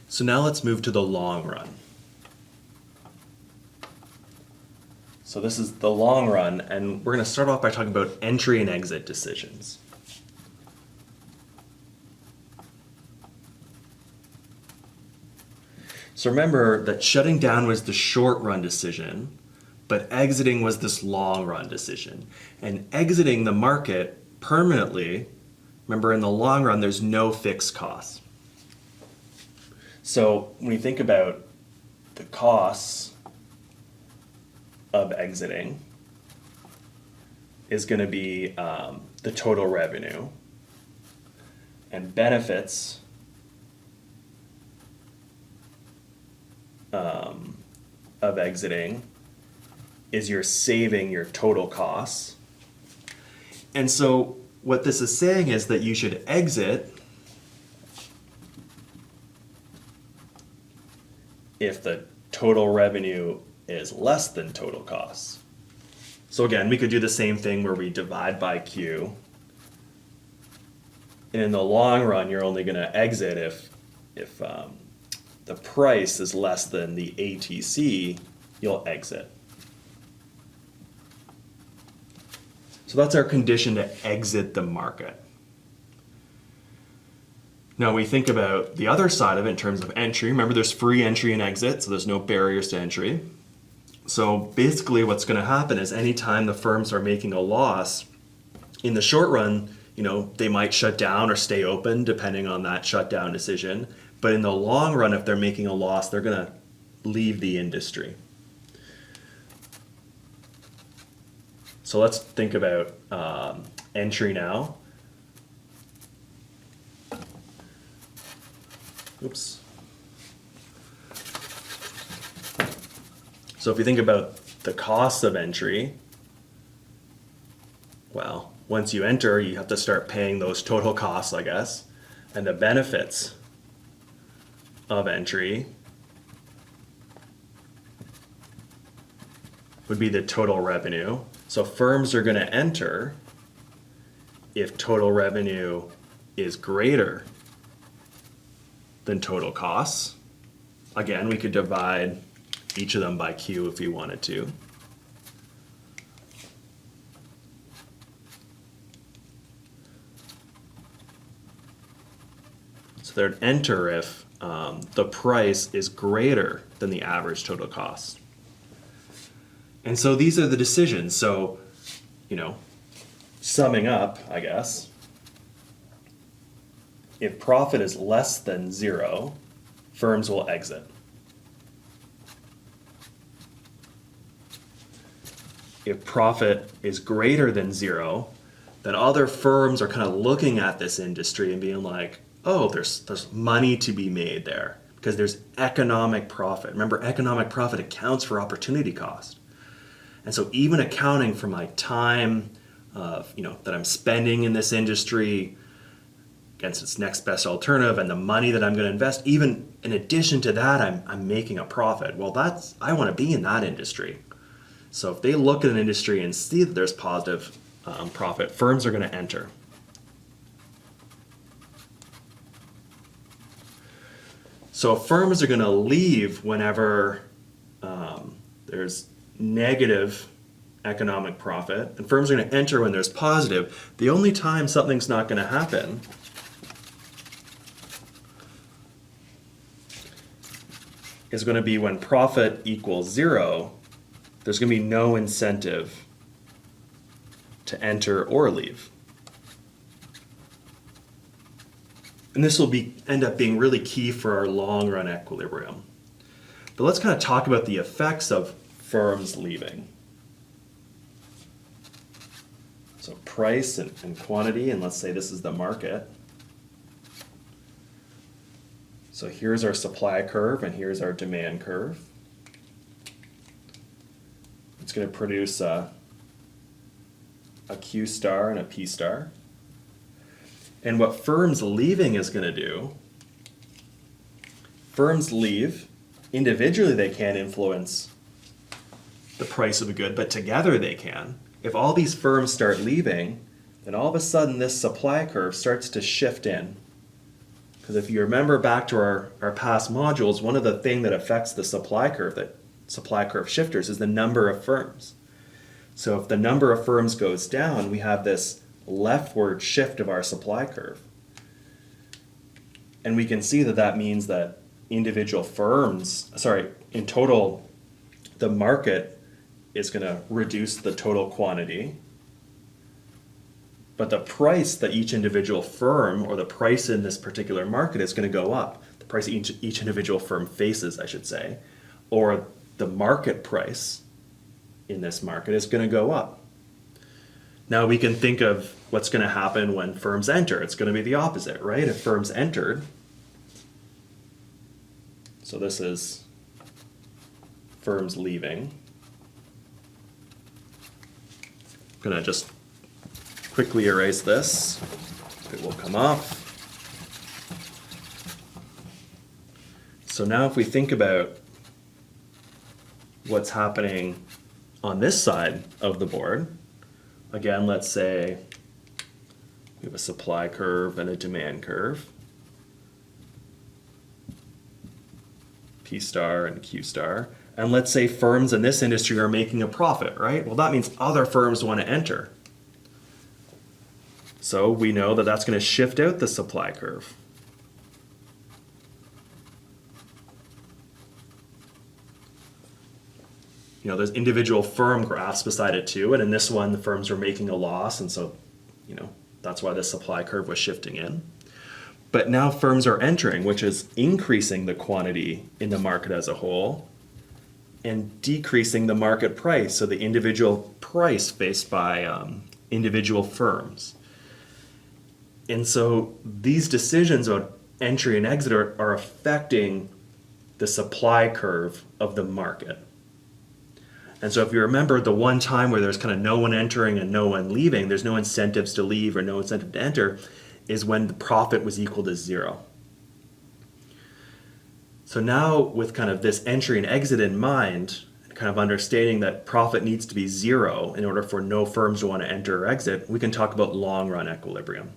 So now let's move to the long run. So this is the long run, and we're going to start off by talking about entry and exit decisions. So remember that shutting down was the short run decision, but exiting was this long run decision. And exiting the market permanently, remember in the long run there's no fixed costs. So when you think about the costs of exiting is going to be the total revenue, and benefits of exiting is you're saving your total costs. And so what this is saying is that you should exit if the total revenue is less than total costs. So again, we could do the same thing where we divide by Q. And in the long run, you're only going to exit if the price is less than the ATC, you'll exit. So that's our condition to exit the market. Now we think about the other side of it in terms of entry. Remember, there's free entry and exit, so there's no barriers to entry. So basically what's going to happen is anytime the firms are making a loss, in the short run, they might shut down or stay open depending on that shutdown decision. But in the long run, if they're making a loss, they're going to leave the industry. So let's think about entry now. Oops. So if you think about the cost of entry, well, once you enter, you have to start paying those total costs, I guess. And the benefits of entry would be the total revenue. So firms are going to enter if total revenue is greater than total costs. Again, we could divide each of them by Q if we wanted to. So they'd enter if the price is greater than the average total cost. And so these are the decisions. So, summing up, I guess, if profit is less than 0, firms will exit. If profit is greater than 0, then other firms are kind of looking at this industry and being like, oh, there's money to be made there because there's economic profit. Remember, economic profit accounts for opportunity cost. And so even accounting for my time that I'm spending in this industry against its next best alternative and the money that I'm going to invest, even in addition to that, I'm making a profit. Well, I want to be in that industry. So if they look at an industry and see that there's positive profit, firms are going to enter. So firms are going to leave whenever there's negative economic profit, and firms are going to enter when there's positive. The only time something's not going to happen is going to be when profit equals 0. There's going to be no incentive to enter or leave. And this will end up being really key for our long run equilibrium. But let's kind of talk about the effects of firms leaving. So price and quantity, and let's say this is the market. So here's our supply curve and here's our demand curve. It's going to produce a Q star and a P star. And what firms leaving is going to do, firms leave. Individually they can't influence the price of a good, but together they can. If all these firms start leaving, then all of a sudden this supply curve starts to shift in. Because if you remember back to our past modules, one of the things that affects the supply curve shifters, is the number of firms. So if the number of firms goes down, we have this leftward shift of our supply curve. And we can see that that means that individual firms, in total, the market is going to reduce the total quantity. But the price that each individual firm, or the price in this particular market, is going to go up. The price each individual firm faces, I should say, or the market price in this market is going to go up. Now we can think of what's going to happen when firms enter. It's going to be the opposite, right? If firms entered, so this is firms leaving. I'm going to just quickly erase this. It will come off. So now if we think about what's happening on this side of the board, again, let's say we have a supply curve and a demand curve, P star and Q star, and let's say firms in this industry are making a profit, right? Well, that means other firms want to enter. So we know that that's going to shift out the supply curve. There's individual firm graphs beside it too, and in this one the firms are making a loss, and so that's why the supply curve was shifting in. But now firms are entering, which is increasing the quantity in the market as a whole and decreasing the market price, so the individual price faced by individual firms. And so these decisions about entry and exit are affecting the supply curve of the market. And so if you remember the one time where there's kind of no one entering and no one leaving, there's no incentives to leave or no incentive to enter, is when the profit was equal to zero. So now with kind of this entry and exit in mind, kind of understanding that profit needs to be zero in order for no firms to want to enter or exit, we can talk about long run equilibrium.